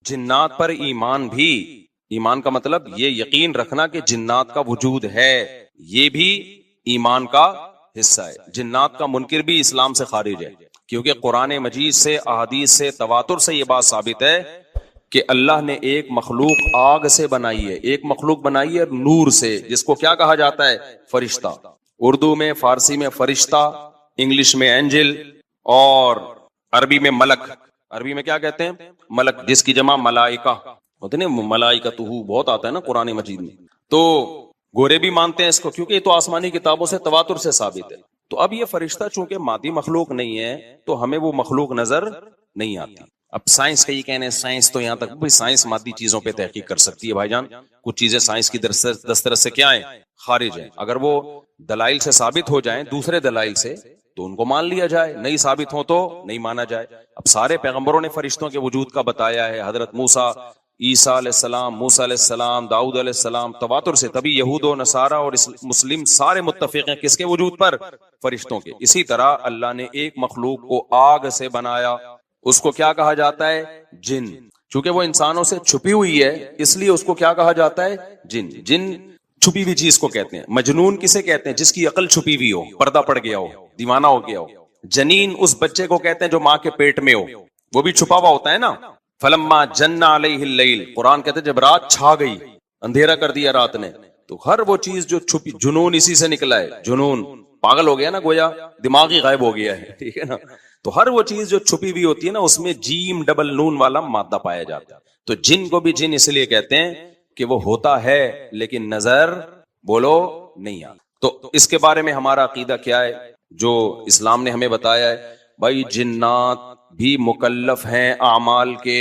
جنات پر ایمان بھی، ایمان کا مطلب یہ یقین رکھنا کہ جنات کا وجود ہے، یہ بھی ایمان کا حصہ ہے۔ جنات کا منکر بھی اسلام سے خارج ہے، کیونکہ قرآن مجید سے، احادیث سے، تواتر سے یہ بات ثابت ہے کہ اللہ نے ایک مخلوق آگ سے بنائی ہے، ایک مخلوق بنائی ہے نور سے، جس کو کیا کہا جاتا ہے؟ فرشتہ۔ اردو میں، فارسی میں فرشتہ، انگلش میں اینجل، اور عربی میں ملک۔ عربی میں کیا کہتے ہیں؟ ملک، جس کی جمع ملائکہ ہوتے ہیں، ملائکتہ بہت آتا ہے نا قرآن مجید میں۔ تو گورے بھی مانتے ہیں اس کو، کیونکہ یہ تو آسمانی کتابوں سے، تواتر سے ثابت ہے۔ تو اب یہ فرشتہ چونکہ مادی مخلوق نہیں ہے تو ہمیں وہ مخلوق نظر نہیں آتی۔ اب سائنس کا یہ کہنا ہے، سائنس تو یہاں تک بھی، سائنس مادی چیزوں پہ تحقیق کر سکتی ہے بھائی جان، کچھ چیزیں سائنس کی دسترس سے کیا ہیں؟ خارج ہیں۔ اگر وہ دلائل سے ثابت ہو جائیں، دوسرے دلائل سے، تو ان کو مان لیا جائے، نہیں ثابت ہو تو نہیں مانا جائے۔ اب سارے پیغمبروں نے فرشتوں کے وجود کا بتایا ہے، حضرت موسیٰ، عیسیٰ علیہ السلام، موسیٰ علیہ السلام، داؤد علیہ السلام، تواتر سے، تبھی یہود و نصارہ اور مسلم سارے متفق ہیں کس کے وجود پر؟ فرشتوں کے۔ اسی طرح اللہ نے ایک مخلوق کو آگ سے بنایا، اس کو کیا کہا جاتا ہے؟ جن۔ چونکہ وہ انسانوں سے چھپی ہوئی ہے اس لیے اس کو کیا کہا جاتا ہے؟ جن۔ جن چھپی ہوئی چیز کو کہتے ہیں۔ مجنون کسے کہتے ہیں؟ جس کی عقل چھپی ہوئی ہو، پردہ پڑ گیا ہو، دیوانہ ہو گیا ہو۔ جنین اس بچے کو کہتے ہیں جو ماں کے پیٹ میں ہو، وہ بھی چھپا ہوا ہوتا ہے نا۔ فلما جن علیہ اللیل، قرآن کہتے ہیں جب رات چھا گئی، اندھیرا کر دیا رات نے، تو ہر وہ چیز جو چھپی، جنون اسی سے نکلا ہے۔ جنون پاگل ہو گیا نا، گویا دماغ ہی غائب ہو گیا ہے، ٹھیک ہے نا۔ تو ہر وہ چیز جو چھپی ہوئی ہوتی ہے نا، اس میں جیم ڈبل نون والا مادہ پایا جاتا ہے۔ تو جن کو بھی جن اس لیے کہتے ہیں کہ وہ ہوتا ہے لیکن نظر، بولو، نہیں آتا۔ تو اس کے بارے میں ہمارا عقیدہ کیا ہے جو اسلام نے ہمیں بتایا ہے؟ بھائی جنات بھی مکلف ہیں اعمال کے،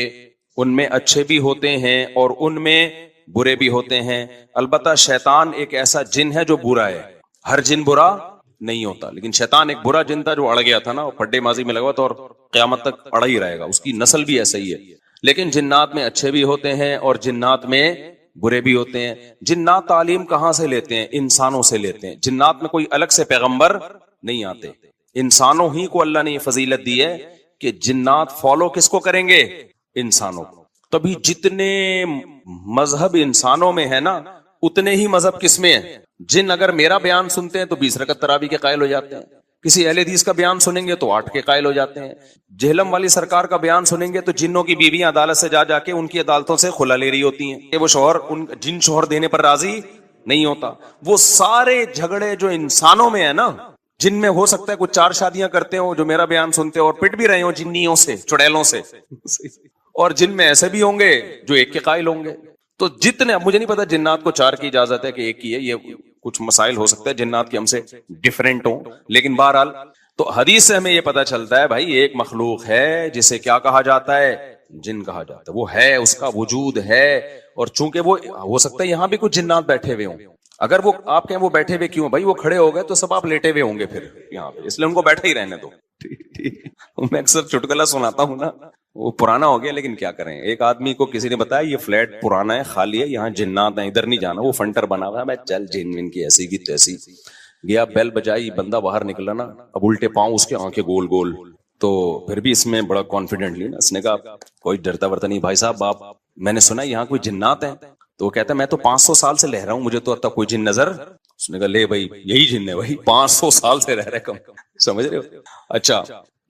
ان میں اچھے بھی ہوتے ہیں اور ان میں برے بھی ہوتے ہیں۔ البتہ شیطان ایک ایسا جن ہے جو برا ہے، ہر جن برا نہیں ہوتا، لیکن شیطان ایک برا جن تھا جو اڑ گیا تھا نا، وہ پھڈے ماضی میں لگا تھا اور قیامت تک اڑا ہی رہے گا، اس کی نسل بھی ایسا ہی ہے۔ لیکن جنات میں اچھے بھی ہوتے ہیں اور جنات میں برے بھی ہوتے ہیں۔ جنات تعلیم کہاں سے لیتے ہیں؟ انسانوں سے لیتے ہیں۔ جنات میں کوئی الگ سے پیغمبر نہیں آتے، انسانوں ہی کو اللہ نے یہ فضیلت دی ہے کہ جنات فالو کس کو کریں گے؟ انسانوں کو۔ تبھی جتنے مذہب انسانوں میں ہے نا، اتنے ہی مذہب کس میں ہیں؟ جن اگر میرا بیان سنتے ہیں تو 20 رکعت تراویح کے قائل ہو جاتے ہیں، کسی اہل حدیث کا بیان سنیں گے تو 8 کے قائل ہو جاتے ہیں، جہلم والی سرکار کا بیان سنیں گے تو جنوں کی بیویاں عدالت سے جا کے ان کی عدالتوں سے خلا لے رہی ہوتی ہیں کہ وہ شوہر جن شوہر دینے پر راضی نہیں ہوتا۔ وہ سارے جھگڑے جو انسانوں میں ہے نا، جن میں ہو سکتا ہے کچھ 4 شادیاں کرتے ہوں جو میرا بیان سنتے اور پٹ بھی رہے ہوں جنیوں سے، چڑیلوں سے، اور جن میں ایسے بھی ہوں گے جو 1 کے قائل ہوں گے۔ تو جتنے، مجھے نہیں پتا جنات کو 4 کی اجازت ہے کہ 1 کی ہے، یہ کچھ مسائل ہو سکتا ہے جنات کی ہم سے ڈیفرنٹ ہوں، لیکن بہرحال تو حدیث سے ہمیں یہ پتا چلتا ہے بھائی ایک مخلوق ہے جسے کیا کہا جاتا ہے؟ جن کہا جاتا ہے۔ وہ ہے، اس کا وجود ہے، اور چونکہ وہ ہو سکتا ہے یہاں بھی کچھ جنات بیٹھے ہوئے ہوں۔ اگر وہ آپ کہیں وہ بیٹھے ہوئے کیوں؟ بھائی وہ کھڑے ہو گئے تو سب آپ لیٹے ہوئے ہوں گے پھر یہاں پہ، اس لیے ان کو بیٹھے ہی رہنے دو۔ میں اکثر چٹکلا سناتا ہوں نا، وہ پرانا ہو گیا لیکن کیا کریں۔ ایک آدمی کو کسی نے بتایا یہ فلیٹ پرانا ہے، خالی ہے، یہاں جنات ہیں، ادھر نہیں جانا، وہ فنٹر بنا ہوا ہے۔ میں چل جن ان کی ایسی کی تیسی گیا، بیل بجائی، بندہ باہر نکلا نا، اب الٹے پاؤں اس کے آنکھیں گول گول، تو پھر بھی اس میں بڑا کانفیڈنٹلی نا اس نے کہا کوئی ڈرتا ورتا نہیں بھائی صاحب، آپ میں نے سنا یہاں کوئی جنات ہیں؟ تو وہ کہتا ہے میں تو 500 سال سے رہ رہا ہوں، مجھے تو اب تک کوئی جن نظر۔ اس نے کہا لے بھائی یہی جن ہے بھائی، 500 سال سے رہ رہے کم، سمجھ رہے ہو؟ اچھا،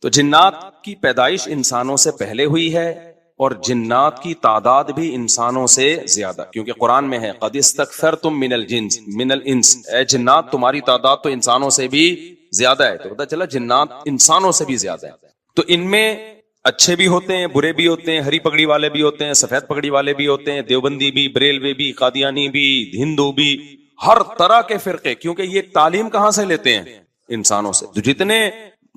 تو جنات کی پیدائش انسانوں سے پہلے ہوئی ہے اور جنات کی تعداد بھی انسانوں سے زیادہ، کیونکہ قرآن میں ہے قد استکثرتم من الانس، اے جنات تمہاری تعداد تو انسانوں سے بھی زیادہ ہے۔ تو پتہ چلا جنات انسانوں سے بھی زیادہ ہے۔ تو ان میں اچھے بھی ہوتے ہیں، برے بھی ہوتے ہیں، ہری پگڑی والے بھی ہوتے ہیں، سفید پگڑی والے بھی ہوتے ہیں، دیوبندی بھی، بریلوی بھی، قادیانی بھی، ہندو بھی، ہر طرح کے فرقے، کیونکہ یہ تعلیم کہاں سے لیتے ہیں؟ انسانوں سے۔ تو جتنے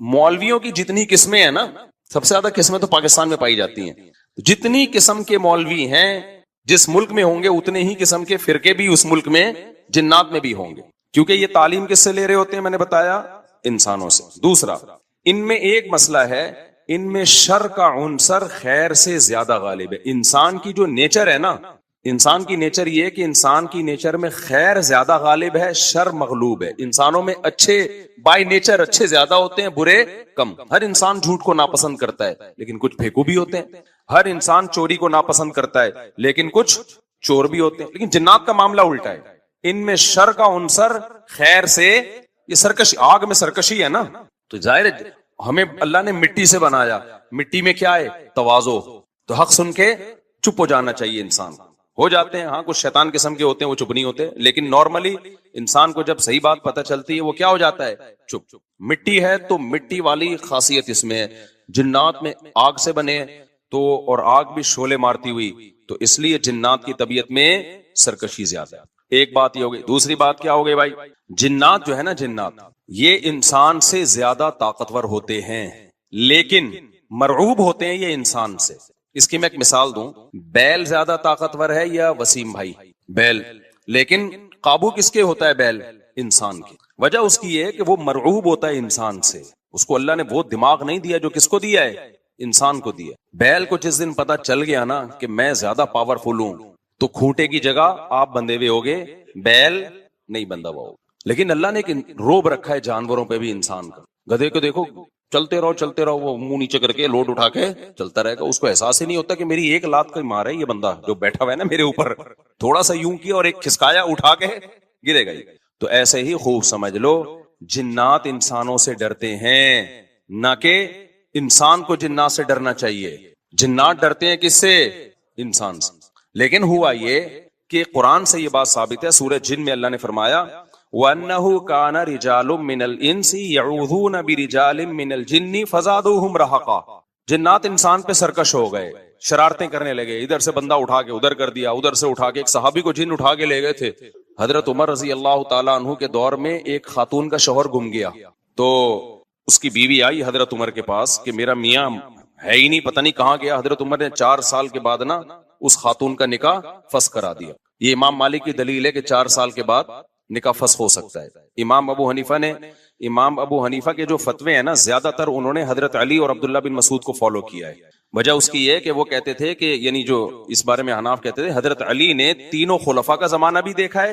مولویوں کی جتنی قسمیں ہیں نا، سب سے زیادہ قسمیں تو پاکستان میں پائی جاتی ہیں۔ جتنی قسم کے مولوی ہیں جس ملک میں ہوں گے، اتنے ہی قسم کے فرقے بھی اس ملک میں جنات میں بھی ہوں گے، کیونکہ یہ تعلیم کس سے لے رہے ہوتے ہیں؟ میں نے بتایا انسانوں سے۔ دوسرا، ان میں ایک مسئلہ ہے، ان میں شر کا عنصر خیر سے زیادہ غالب ہے۔ انسان کی جو نیچر ہے نا، انسان کی نیچر یہ ہے کہ انسان کی نیچر میں خیر زیادہ غالب ہے، شر مغلوب ہے. انسانوں میں اچھے بائی نیچر اچھے زیادہ ہوتے ہیں، برے کم. ہر انسان جھوٹ کو ناپسند کرتا ہے لیکن کچھ پھیکو بھی ہوتے ہیں. ہر انسان چوری کو ناپسند کرتا ہے لیکن کچھ چور بھی ہوتے ہیں. لیکن جنات کا معاملہ الٹا ہے، ان میں شر کا عنصر خیر سے، یہ سرکشی، آگ میں سرکشی ہے نا. تو ظاہر ہے ہمیں اللہ نے مٹی سے بنایا، مٹی میں کیا ہے؟ تواضع. تو حق سن کے چپ ہو جانا چاہیے. انسان ہو جاتے ہیں، ہاں کچھ شیطان قسم کے ہوتے ہیں وہ چپ نہیں ہوتے، لیکن نارملی انسان کو جب صحیح بات پتہ چلتی ہے وہ کیا ہو جاتا ہے؟ چپ. مٹی ہے تو مٹی والی خاصیت اس میں ہے. جنات میں آگ سے بنے تو، اور آگ بھی شعلے مارتی ہوئی، تو اس لیے جنات کی طبیعت میں سرکشی زیادہ ہے. ایک بات یہ ہو گئی. دوسری بات کیا ہو گئی بھائی؟ جنات جو ہے نا، جنات یہ انسان سے زیادہ طاقتور ہوتے ہیں لیکن مرعوب ہوتے ہیں یہ انسان سے. اس کی میں ایک مثال دوں، بیل زیادہ طاقتور ہے یا وسیم بھائی؟ بیل. لیکن قابو کس کے ہوتا ہے بیل؟ انسان کی. وجہ اس کی یہ ہے کہ وہ مرعوب ہوتا ہے انسان سے. اس کو اللہ نے وہ دماغ نہیں دیا جو کس کو دیا ہے؟ انسان کو دیا. بیل کو جس دن پتا چل گیا نا کہ میں زیادہ پاورفل ہوں، تو کھوٹے کی جگہ آپ بندے ہوئے ہوگے، بیل نہیں بندہ ہوا ہوگا. لیکن اللہ نے ایک روب رکھا ہے جانوروں پہ بھی انسان کا. گدھے کو دیکھو، چلتے رہو، وہ منہ نیچے کر کے لوڈ اٹھا کے چلتا رہے گا. اس کو احساس ہی نہیں ہوتا کہ میری ایک لات کا مار ہے یہ بندہ جو بیٹھا ہوا ہے نا میرے اوپر، تھوڑا سا یوں کیا اور ایک کھسکایا، اٹھا کے گرے گا. تو ایسے ہی خوب سمجھ لو، جنات انسانوں سے ڈرتے ہیں، نہ کہ انسان کو جنات سے ڈرنا چاہیے. جنات ڈرتے ہیں کس سے؟ انسان سے. لیکن ہوا یہ کہ قرآن سے یہ بات ثابت ہے. سورہ جن میں اللہ نے فرمایا وَأَنَّهُ كَانَ رِجَالٌ مِّنَ الْإِنسِ يَعُوذُونَ بِرِجَالٍ مِّنَ الْجِنِّ فَزَادُوهُمْ رَهَقًا. جنات انسان پہ سرکش ہو گئے، شرارتیں کرنے لگے. ادھر سے بندہ اٹھا کے ادھر کر دیا، ادھر سے اٹھا کے. ایک صحابی کو جن اٹھا کے لے گئے تھے. حضرت عمر رضی اللہ تعالیٰ عنہ کے دور میں ایک خاتون کا شوہر گم گیا، تو اس کی بیوی آئی حضرت عمر کے پاس کہ میرا میاں ہے ہی نہیں، پتہ نہیں کہاں گیا. حضرت عمر نے 4 سال کے بعد نا اس خاتون کا نکاح فسخ کرا دیا. یہ امام مالک کی دلیل ہے کہ 4 سال کے بعد نکاح فسخ ہو سکتا ہے. امام ابو حنیفہ کے جو فتوے ہیں نا، زیادہ تر انہوں نے حضرت علی اور عبداللہ بن مسعود کو فالو کیا ہے. وجہ اس کی یہ ہے کہ وہ کہتے تھے کہ، یعنی جو اس بارے میں حناف کہتے تھے، حضرت علی نے تینوں خلفاء کا زمانہ بھی دیکھا ہے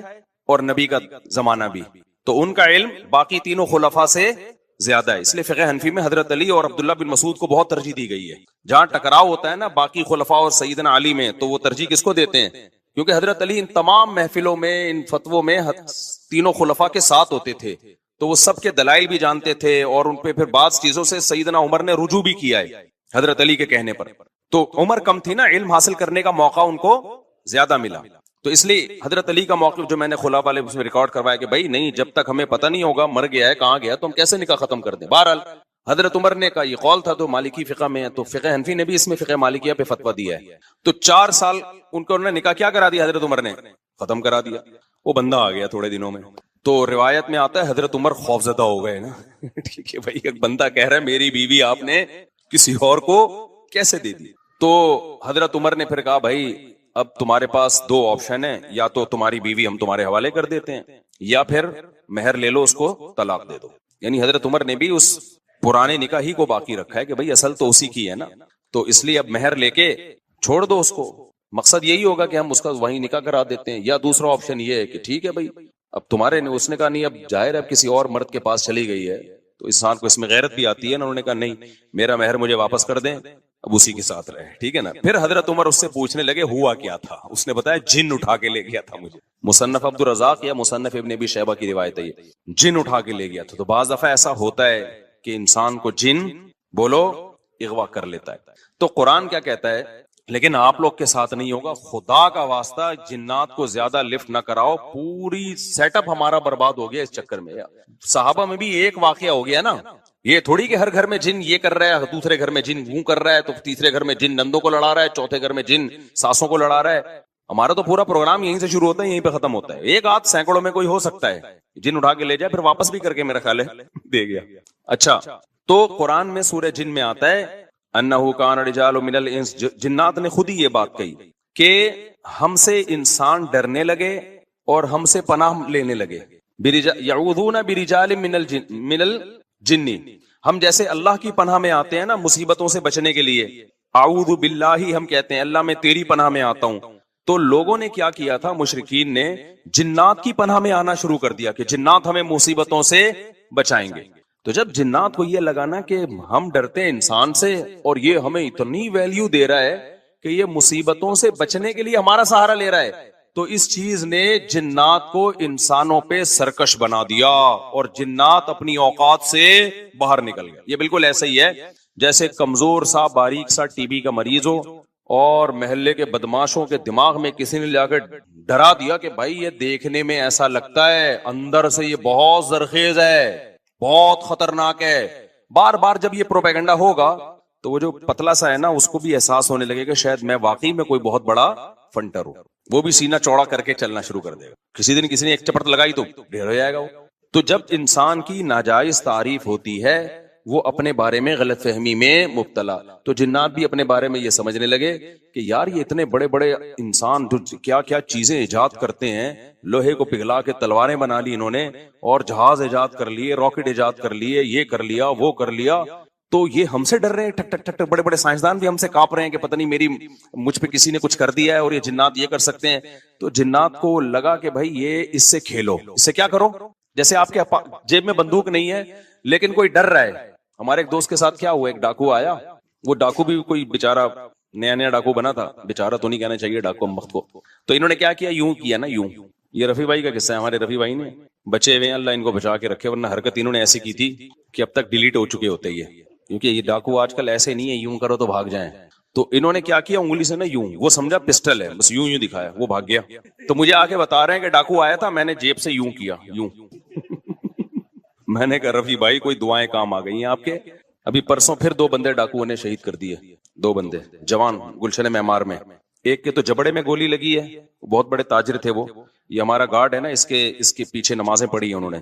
اور نبی کا زمانہ بھی، تو ان کا علم باقی تینوں خلفاء سے زیادہ ہے. اس لیے فقہ حنفی میں حضرت علی اور عبداللہ بن مسعود کو بہت ترجیح دی گئی ہے. جہاں ٹکراؤ ہوتا ہے نا باقی خلفاء اور سیدنا علی میں، تو وہ ترجیح کس کو دیتے ہیں؟ کیونکہ حضرت علی ان تمام محفلوں میں، ان فتووں میں تینوں خلفاء کے ساتھ ہوتے تھے، تو وہ سب کے دلائل بھی جانتے تھے، اور ان پہ پھر بعض چیزوں سے سیدنا عمر نے رجوع بھی کیا ہے حضرت علی کے کہنے پر. تو عمر کم تھی نا، علم حاصل کرنے کا موقع ان کو زیادہ ملا. تو اس لیے حضرت علی کا موقف جو میں نے خلا والے اس میں ریکارڈ کروایا کہ بھائی نہیں، جب تک ہمیں پتہ نہیں ہوگا مر گیا ہے کہاں گیا تو ہم کیسے نکاح ختم کر دیں. بہرحال حضرت عمر نے کا یہ قول تھا، تو مالکی فقہ میں ہے، تو فقہ حنفی نے بھی اس میں فقہ مالکیہ پہ فتویٰ دیا ہے. تو 4 سال ان کو انہوں نے نکاح کیا کرا دیا؟ حضرت عمر نے ختم کرا دیا. وہ بندہ آ گیا تھوڑے دنوں میں. تو روایت میں آتا ہے حضرت عمر خوفزدہ ہو گئے نا. ٹھیک ہے بھائی، ایک بندہ کہہ رہا ہے میری بیوی آپ نے کسی اور کو کیسے دے دی؟ تو حضرت عمر نے پھر کہا بھائی اب تمہارے پاس 2 آپشن ہیں، یا تو تمہاری بیوی ہم تمہارے حوالے کر دیتے ہیں، یا پھر مہر لے لو، اس کو طلاق دے دو. یعنی حضرت عمر نے بھی اس پرانے نکاح ہی کو باقی رکھا ہے کہ بھائی اصل تو اسی کی ہے نا، تو اس لیے اب مہر لے کے چھوڑ دو اس کو. مقصد یہی ہوگا کہ ہم اس کا وہیں نکاح کرا دیتے ہیں. یا دوسرا آپشن یہ ہے کہ ٹھیک ہے بھائی اب تمہارے نے، اس نے کہا نہیں اب ظاہر ہے اب کسی اور مرد کے پاس چلی گئی ہے، تو انسان کو اس میں غیرت بھی آتی ہے نا. انہوں نے کہا نہیں، میرا مہر مجھے واپس کر دیں، اب اسی کے ساتھ رہے. ٹھیک ہے نا. پھر حضرت عمر اس سے پوچھنے لگے ہوا کیا تھا. اس نے بتایا جن اٹھا کے لے گیا تھا مجھے. مصنف عبد الرزاق یا مصنف ابن ابی شیبہ کی روایت ہے، یہ جن اٹھا کے لے گیا تھا. تو بعض دفعہ ایسا ہوتا ہے کہ انسان کو جن بولو اغوا کر لیتا ہے. تو قرآن کیا کہتا ہے؟ لیکن آپ لوگ کے ساتھ نہیں ہوگا، خدا کا واسطہ جنات کو زیادہ لفٹ نہ کراؤ. پوری سیٹ اپ ہمارا برباد ہو گیا اس چکر میں. صحابہ میں بھی ایک واقعہ ہو گیا نا، یہ تھوڑی کہ ہر گھر میں جن یہ کر رہا ہے، دوسرے گھر میں جن وہ کر رہا ہے، تو تیسرے گھر میں جن نندوں کو لڑا رہا ہے، چوتھے گھر میں جن ساسوں کو لڑا رہا ہے. ہمارا تو پورا پروگرام یہیں سے شروع ہوتا ہے، یہیں پہ ختم ہوتا ہے. ایک آدھ سینکڑوں میں کوئی ہو سکتا ہے جن اٹھا کے لے جائے، پھر واپس بھی کر کے میرا خیال ہے دے گیا. اچھا، تو قرآن میں سورہ جن میں آتا ہے انہو کان رجال من الانس، جنات نے خود ہی یہ بات کہی کہ ہم سے انسان ڈرنے لگے اور ہم سے پناہ لینے لگے. یعوذون برجال من الجن، ہم جیسے اللہ کی پناہ میں آتے ہیں نا مصیبتوں سے بچنے کے لیے، اعوذ باللہ ہم کہتے ہیں اللہ میں تیری پناہ میں آتا ہوں. تو لوگوں نے کیا کیا تھا, مشرکین نے جنات کی پناہ میں آنا شروع کر دیا کہ جنات ہمیں مصیبتوں سے بچائیں گے. تو جب جنات کو یہ لگانا کہ ہم ڈرتے ہیں انسان سے اور یہ ہمیں اتنی ویلیو دے رہا ہے کہ یہ مصیبتوں سے بچنے کے لیے ہمارا سہارا لے رہا ہے, تو اس چیز نے جنات کو انسانوں پہ سرکش بنا دیا اور جنات اپنی اوقات سے باہر نکل گئے. یہ بالکل ایسا ہی ہے جیسے کمزور سا باریک سا ٹی بی کا مریض ہو اور محلے کے بدماشوں کے دماغ میں کسی نے لا کے ڈرا دیا کہ بھائی یہ دیکھنے میں ایسا لگتا ہے, اندر سے یہ بہت زرخیز ہے, بہت خطرناک ہے. بار بار جب یہ پروپیگنڈا ہوگا تو وہ جو پتلا سا ہے نا, اس کو بھی احساس ہونے لگے کہ شاید میں واقعی میں کوئی بہت بڑا فنٹر ہوں. وہ بھی سینہ چوڑا کر کے چلنا شروع کر دے گا. کسی دن کسی نے ایک چپٹ لگائی تو ڈھیر ہو جائے گا وہ. تو جب انسان کی ناجائز تعریف ہوتی ہے, وہ اپنے بارے میں غلط فہمی میں مبتلا, تو جنات بھی اپنے بارے میں یہ سمجھنے لگے کہ یار یہ اتنے بڑے بڑے انسان جو کیا کیا چیزیں ایجاد کرتے ہیں, لوہے کو پگھلا کے تلواریں بنا لی انہوں نے, اور جہاز ایجاد کر لیے, راکٹ ایجاد کر لیے, یہ کر لیا وہ کر لیا, تو یہ ہم سے ڈر رہے ہیں. ٹھک ٹھک ٹھک ٹھک بڑے بڑے سائنسدان بھی ہم سے کانپ رہے ہیں کہ پتہ نہیں مجھ پہ کسی نے کچھ کر دیا ہے اور یہ جنات یہ کر سکتے ہیں. تو جنات کو لگا کہ بھائی یہ اس سے کھیلو, اس سے کیا کرو, جیسے آپ کے جیب میں بندوق نہیں ہے لیکن کوئی ڈر رہا ہے. ہمارے ایک دوست کے ساتھ کیا ہوا, ایک ڈاکو آیا, وہ ڈاکو بھی کوئی بےچارا نیا نیا ڈاکو بنا تھا, بےچارا تو نہیں کہنا چاہیے ڈاکو مخت کو. تو انہوں نے کیا کیا, یوں کیا نا, یوں. یہ رفیع بھائی کا قصہ ہے, ہمارے رفیع بھائی نے بچے ہوئے ہیں, اللہ ان کو بچا کے رکھے, ورنہ حرکت انہوں نے ایسی کی تھی کہ اب تک ڈیلیٹ ہو چکے ہوتے یہ, کیونکہ یہ ڈاکو آج کل ایسے نہیں ہے یوں کرو تو بھاگ جائیں. تو انہوں نے کیا کیا, انگلی سے نا یوں, وہ سمجھا پسٹل ہے, بس یوں یوں دکھایا, وہ بھاگ گیا. تو مجھے آ کے بتا رہے ہیں کہ ڈاکو آیا تھا, میں نے جیب سے یوں کیا, یوں. میں نے کہا رفیع بھائی کوئی دعائیں کام آ گئی ہیں آپ کے. ابھی پرسوں پھر 2 بندے ڈاکوؤں نے شہید کر دیے, 2 بندے جوان گلشن معمار میں. ایک کے تو جبڑے میں گولی لگی ہے, بہت بڑے تاجر تھے وہ, یہ ہمارا گارڈ ہے نا, اس کے پیچھے نمازیں پڑھی ہیں انہوں نے,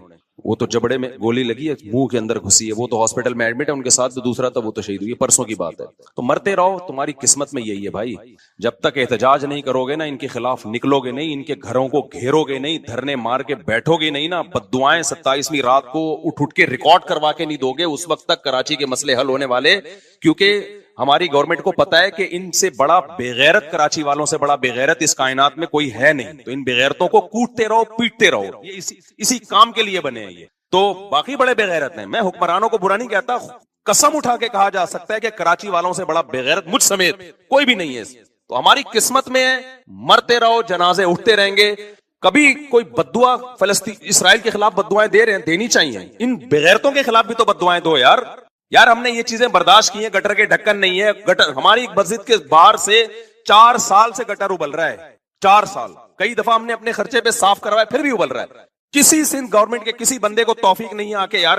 وہ تو جبڑے میں گولی لگی ہے, منہ کے اندر گھسی ہے, وہ تو ہاسپٹل میں ایڈمٹ ہے, ان کے ساتھ تو دوسرا تھا وہ تو شہید ہوئی, پرسوں کی بات ہے. تو مرتے رہو, تمہاری قسمت میں یہی ہے بھائی. جب تک احتجاج نہیں کرو گے نا, ان کے خلاف نکلو گے نہیں, ان کے گھروں کو گھیرو گے نہیں, دھرنے مار کے بیٹھو گے نہیں نا, بددعائیں 27ویں رات کو اٹھ کے ریکارڈ کروا کے نہیں دو گے, اس وقت تک کراچی کے مسئلے حل ہونے والے. کیونکہ ہماری گورنمنٹ کو پتا ہے کہ ان سے بڑا بےغیرت, کراچی والوں سے بڑا بےغیرت اس کائنات میں کوئی ہے نہیں. تو ان بےغیرتوں کو کوٹتے رہو, پیٹتے رہو, یہ اسی کام کے لیے بنے ہیں یہ. تو باقی بڑے بےغیرت ہیں, میں حکمرانوں کو برا نہیں کہتا, قسم اٹھا کے کہا جا سکتا ہے کہ کراچی والوں سے بڑا بےغیرت مجھ سمیت کوئی بھی نہیں ہے. تو ہماری قسمت میں ہے, مرتے رہو, جنازے اٹھتے رہیں گے. کبھی کوئی بددعا فلسطین اسرائیل کے خلاف بددعائیں دے رہے ہیں, دینی چاہیے. ان بےغیرتوں کے خلاف بھی تو بددعائیں دو یار. ہم نے یہ چیزیں برداشت کی ہیں, گٹر کے ڈھکن نہیں ہے, گٹر ہماری مسجد کے باہر سے 4 سال سے گٹر ابل رہا ہے, 4 سال. کئی دفعہ ہم نے اپنے خرچے پہ صاف کروایا, پھر بھی ابل رہا ہے. کسی سندھ گورنمنٹ کے کسی بندے کو توفیق نہیں آ کے, یار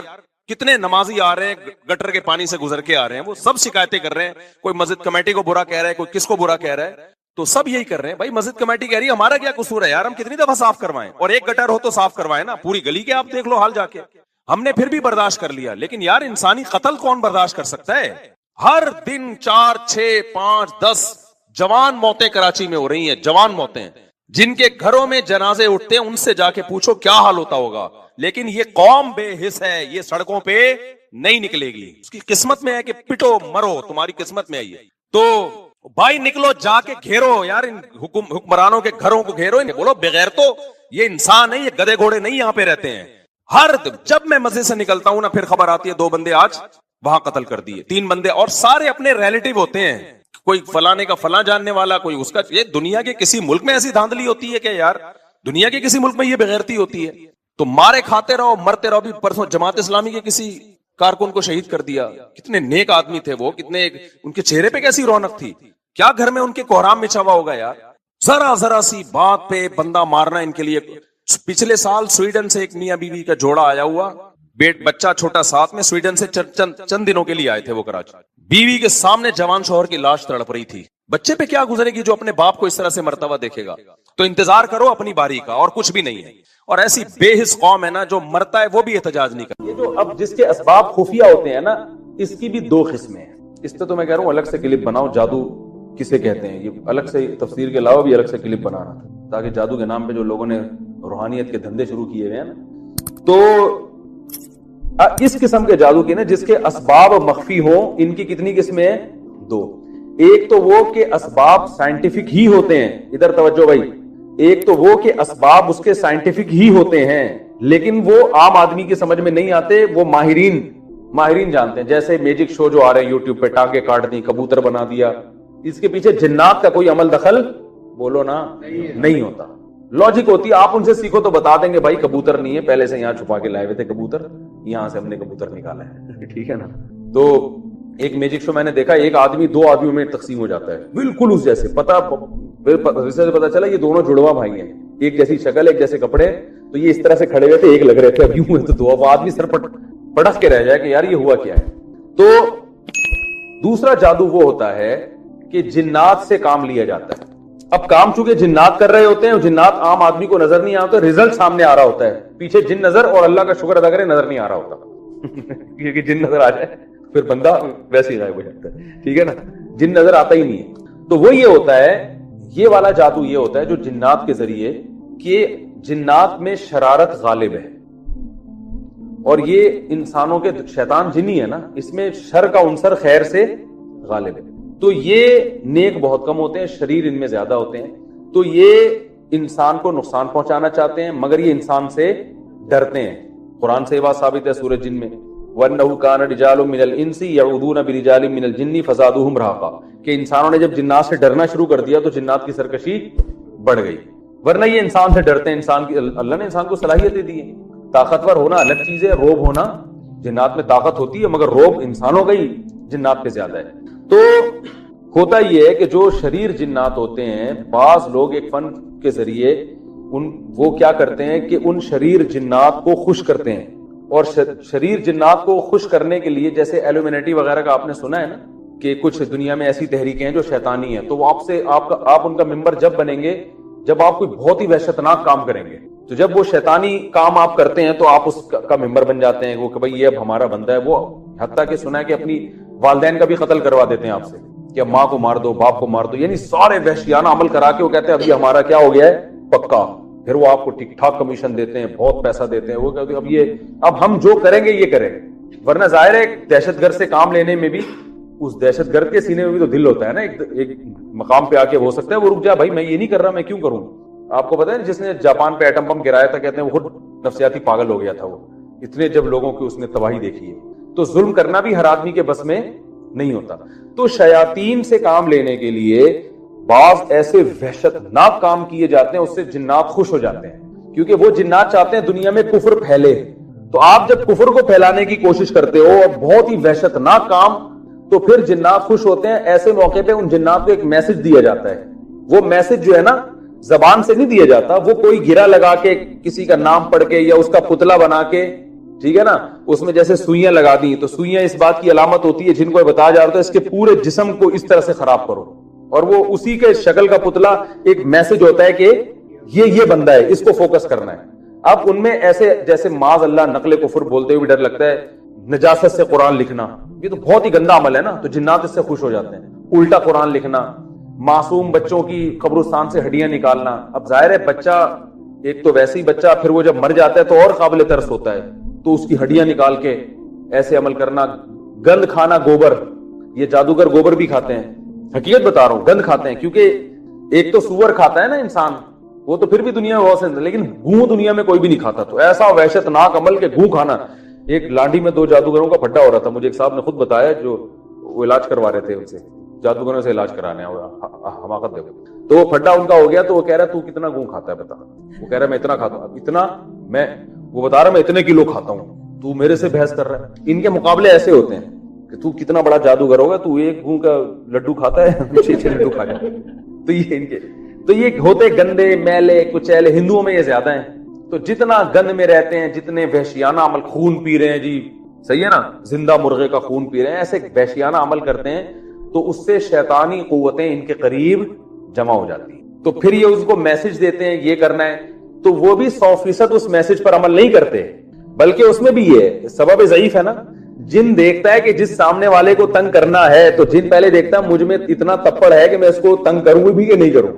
کتنے نمازی آ رہے ہیں گٹر کے پانی سے گزر کے آ رہے ہیں, وہ سب شکایتیں کر رہے ہیں. کوئی مسجد کمیٹی کو برا کہہ رہا ہے, کوئی کس کو برا کہہ رہا ہے, تو سب یہی کر رہے ہیں. بھائی مسجد کمیٹی کہہ رہی ہے ہمارا کیا قصور ہے یار, ہم کتنی دفعہ صاف کروائیں, اور ایک گٹر ہو تو صاف کروائیں نا, پوری گلی کے آپ دیکھ لو حال جا کے. ہم نے پھر بھی برداشت کر لیا, لیکن یار انسانی قتل کون برداشت کر سکتا ہے. ہر دن 4 6 5 10 جوان موتیں کراچی میں ہو رہی ہیں, جوان موتیں. جن کے گھروں میں جنازے اٹھتے ہیں ان سے جا کے پوچھو کیا حال ہوتا ہوگا. لیکن یہ قوم بے حس ہے, یہ سڑکوں پہ نہیں نکلے گی. اس کی قسمت میں ہے کہ پٹو مرو, تمہاری قسمت میں ہے یہ. تو بھائی نکلو, جا کے گھیرو یار, ان حکمرانوں کے گھروں کو گھیرو. بولو بغیر تو یہ انسان ہے, یہ گدے گھوڑے نہیں یہاں پہ رہتے ہیں. جب میں مسجد سے نکلتا ہوں نا, پھر خبر آتی ہے 2 بندے آج وہاں قتل کر دیے, 3 بندے, اور سارے اپنے ریلیٹیو ہوتے ہیں. کوئی فلانے کا فلاں جاننے والا, کوئی اس کا. یہ دنیا کے کسی ملک میں ایسی دھاندلی ہوتی ہے کہ یار, دنیا کے کسی ملک میں یہ بغیرتی ہوتی ہے. تو مارے کھاتے رہو, مرتے رہو. بھی پرسوں جماعت اسلامی کے کسی کارکن کو شہید کر دیا. کتنے نیک آدمی تھے وہ, کتنے ان کے چہرے پہ کیسی رونق تھی. کیا گھر میں ان کے کوہرام مچا ہوا ہوگا یار. ذرا سی بات پہ بندہ مارنا ان کے لیے. پچھلے سال سویڈن سے ایک میاں بیوی کا جوڑا آیا ہوا, بچہ چھوٹا ساتھ میں, سویڈن سے چند دنوں کے لیے آئے تھے وہ کراچی. بیوی کے سامنے جوان شوہر کی لاش تڑپ رہی تھی. بچے پہ کیا گزرے گی جو اپنے باپ کو اس طرح سے مرتا ہوا دیکھے گا. تو انتظار کرو اپنی باری کا, اور کچھ بھی نہیں ہے. اور ایسی بے حس قوم ہے نا, جو مرتا ہے وہ بھی احتجاج نہیں کرتا. یہ جو اب جس کے اسباب خفیہ ہوتے ہیں نا, اس کی بھی 2 قسمیں ہیں. اس پہ تو میں کہہ رہا ہوں الگ سے کلپ بناؤ, جادو کسے کہتے ہیں, یہ الگ سے تفسیر کے علاوہ بھی الگ سے کلپ بنانا, تاکہ جادو کے نام پہ جو لوگوں نے روحانیت کے دھندے شروع کیے ہوئے ہیں نا, تو اس قسم کے جادو کے نا جس کے اسباب مخفی ہوں, ان کی کتنی قسمیں ہیں؟ 2. ایک تو وہ کہ اسباب سائنٹیفک ہی ہوتے ہیں، ادھر توجہ بھائی، ایک تو وہ کہ اسباب اس کے سائنٹیفک ہی ہوتے ہیں لیکن وہ عام آدمی کی سمجھ میں نہیں آتے، وہ ماہرین جانتے ہیں. جیسے میجک شو جو آ رہے ہیں یوٹیوب پہ، ٹانگیں کاٹ دی، کبوتر بنا دیا، اس کے پیچھے جنات کا کوئی عمل دخل بولو نا نہیں ہوتا. لاجک ہوتی ہے، آپ ان سے سیکھو تو بتا دیں گے بھائی کبوتر نہیں ہے، پہلے سے یہاں چھپا کے لائے ہوئے تھے کبوتر، یہاں سے ہم نے کبوتر نکالا ہے. ٹھیک ہے نا. تو ایک میجک شو میں نے دیکھا، ایک آدمی 2 آدمیوں میں تقسیم ہو جاتا ہے بالکل اس جیسے، پتا چلا یہ دونوں جڑواں بھائی ہیں، ایک جیسی شکل ایک جیسے کپڑے، تو یہ اس طرح سے کھڑے ہوئے تھے، ایک لگ رہے تھے اب یوں ہوئے تو 2 آدمی سر پٹک کے رہ جائے کہ یار یہ ہوا کیا ہے. تو دوسرا جادو وہ ہوتا ہے کہ جنات سے کام لیا جاتا ہے. اب کام چونکہ جنات کر رہے ہوتے ہیں، جنات عام آدمی کو نظر نہیں آتا، رزلٹ سامنے آ رہا ہوتا ہے، پیچھے جن نظر اور اللہ کا شکر ادا کرے نظر نہیں آ رہا ہوتا کیونکہ جن نظر آ جائے پھر بندہ ویسے ہی غائب ہو جاتا ہے. ٹھیک ہے نا، جن نظر آتا ہی نہیں ہے. تو وہ یہ ہوتا ہے، یہ والا جادو یہ ہوتا ہے جو جنات کے ذریعے، کہ جنات میں شرارت غالب ہے، اور یہ انسانوں کے شیطان جنی ہے نا، اس میں شر کا عنصر خیر سے غالب ہے. تو یہ نیک بہت کم ہوتے ہیں، شریر ان میں زیادہ ہوتے ہیں. تو یہ انسان کو نقصان پہنچانا چاہتے ہیں مگر یہ انسان سے ڈرتے ہیں. قرآن سے یہ بات ثابت ہے سورۃ جن میں، وَأَنَّهُ كَانَ رِجَالٌ مِّنَ الْإِنسِ يَعُوذُونَ بِرِجَالٍ مِّنَ الْجِنِّ فَزَادُوهُمْ رَهَقًا، کہ انسانوں نے جب جنات سے ڈرنا شروع کر دیا تو جنات کی سرکشی بڑھ گئی. ورنہ یہ انسان سے ڈرتے ہیں. انسان کی اللہ نے انسان کو صلاحیتیں دی ہیں. طاقتور ہونا الگ چیز ہے، روب ہونا، جنات میں طاقت ہوتی ہے مگر روب انسانوں کا ہی جنات پہ زیادہ ہے. تو ہوتا یہ ہے کہ جو شریر جنات ہوتے ہیں، بعض لوگ ایک فن کے ذریعے وہ کیا کرتے ہیں کہ ان شریر جنات کو خوش کرتے ہیں. اور شریر جنات کو خوش کرنے کے لیے، جیسے ایلومینٹی وغیرہ کا آپ نے سنا ہے نا کہ کچھ دنیا میں ایسی تحریکیں ہیں جو شیطانی ہیں، تو وہ آپ ان کا ممبر جب بنیں گے جب آپ کوئی بہت ہی وحشتناک کام کریں گے، تو جب وہ شیطانی کام آپ کرتے ہیں تو آپ اس کا ممبر بن جاتے ہیں، وہ کہ بھائی یہ اب ہمارا بندہ ہے. وہ حتیٰ کہ سنا ہے کہ اپنی والدین کا بھی قتل کروا دیتے ہیں آپ سے، کہ ماں کو مار دو، باپ کو مار دو، یعنی سارے وحشیانہ عمل کرا کے وہ کہتے ہیں ابھی ہمارا کیا ہو گیا ہے پکا. پھر وہ آپ کو ٹھیک ٹھاک کمیشن دیتے ہیں، بہت پیسہ دیتے ہیں. وہ کہتے ہیں اب ہم جو کریں گے یہ کریں گے. ورنہ ظاہر ہے دہشت گرد سے کام لینے میں بھی، اس دہشت گرد کے سینے میں بھی تو دل ہوتا ہے نا، ایک مقام پہ آ کے ہو سکتا ہے وہ رک جا، بھائی میں یہ نہیں کر رہا، میں کیوں کروں. آپ کو پتا ہے جس نے جاپان پہ ایٹم بم گرایا تھا، کہتے ہیں وہ خود نفسیاتی پاگل ہو گیا تھا، وہ اتنے جب لوگوں کی اس نے تباہی دیکھی ہے. تو ظلم کرنا بھی ہر آدمی کے بس میں نہیں ہوتا. تو شیاطین سے کام لینے کے لیے بعض ایسے وحشتناک کام کیے جاتے ہیں، اس سے جنات خوش ہو جاتے ہیں، کیونکہ وہ جنات چاہتے ہیں دنیا میں کفر پھیلے. تو آپ جب کفر کو پھیلانے کی کوشش کرتے ہو اور بہت ہی وحشتناک کام، تو پھر جنات خوش ہوتے ہیں. ایسے موقع پہ ان جنات کو ایک میسج دیا جاتا ہے. وہ میسج جو ہے نا زبان سے نہیں دیا جاتا، وہ کوئی گرہ لگا کے کسی کا نام پڑھ کے یا اس کا پتلا بنا کے، ٹھیک ہے نا، اس میں جیسے سوئیاں لگا دی، تو سوئیاں اس بات کی علامت ہوتی ہے جن کو بتایا جاتا ہے اس کے پورے جسم کو اس طرح سے خراب کرو، اور وہ اسی کے شکل کا پتلا ایک میسج ہوتا ہے کہ یہ بندہ ہے، اس کو فوکس کرنا ہے. اب ان میں ایسے جیسے معاذ اللہ نقل کفر بولتے ہوئے ڈر لگتا ہے، نجاست سے قرآن لکھنا، یہ تو بہت ہی گندا عمل ہے نا، تو جنات اس سے خوش ہو جاتے ہیں. الٹا قرآن لکھنا، معصوم بچوں کی قبرستان سے ہڈیاں نکالنا. اب ظاہر ہے بچہ ایک تو ویسے ہی بچہ، پھر وہ جب مر جاتا ہے تو اور قابل ترس ہوتا ہے، تو اس کی ہڈیاں نکال کے ایسے عمل کرنا. گند کھانا، گوبر، یہ جادوگر گوبر بھی کھاتے ہیں، حقیقت بتا رہا ہوں، گند کھاتے ہیں. کیونکہ ایک تو سور کھاتا ہے نا انسان، وہ تو پھر بھی دنیا میں بہت سے، لیکن گوں دنیا میں کوئی بھی نہیں کھاتا. تو ایسا وحشتناک عمل کہ گوں کھانا. ایک لانڈی میں 2 جادوگروں کا پھڈا ہو رہا تھا، مجھے ایک صاحب نے خود بتایا، جو وہ علاج کروا رہے تھے ان سے، جادوگروں سے علاج کرانے، حماقت دیکھو. تو وہ پھڈا ان کا ہو گیا، تو وہ کہہ رہا تو کتنا گوں کھاتا ہے بتا. وہ کہہ رہا میں اتنا کھاتا ہوں، اتنا وہ بتا رہا میں اتنے کلو کھاتا ہوں، تو میرے سے بحث کر رہا ہے. ان کے مقابلے ایسے ہوتے ہیں کہ تو کتنا بڑا جادوگر ہوگا، تو ایک گوں کا لڈو کھاتا ہے، 6 لڈو کھا جاتا ہے. تو یہ ان کے تو یہ ہوتے گندے میلے کچیلے. ہندوؤں میں یہ زیادہ ہیں. تو جتنا گند میں رہتے ہیں، جتنے وحشیانہ عمل، خون پی رہے ہیں جی، صحیح ہے نا، زندہ مرغے کا خون پی رہے ہیں، ایسے وحشیانہ عمل کرتے ہیں، تو اس سے شیطانی قوتیں ان کے قریب جمع ہو جاتی ہیں. تو پھر یہ اس کو میسج دیتے ہیں یہ کرنا ہے، تو وہ بھی 100% اس میسج پر عمل نہیں کرتے، بلکہ اس میں بھی یہ سبب ضعیف ہے نا. جن دیکھتا ہے کہ جس سامنے والے کو تنگ کرنا ہے، تو جن پہلے دیکھتا ہے مجھ میں اتنا تپڑ ہے کہ میں اس کو تنگ کروں بھی کہ نہیں کروں،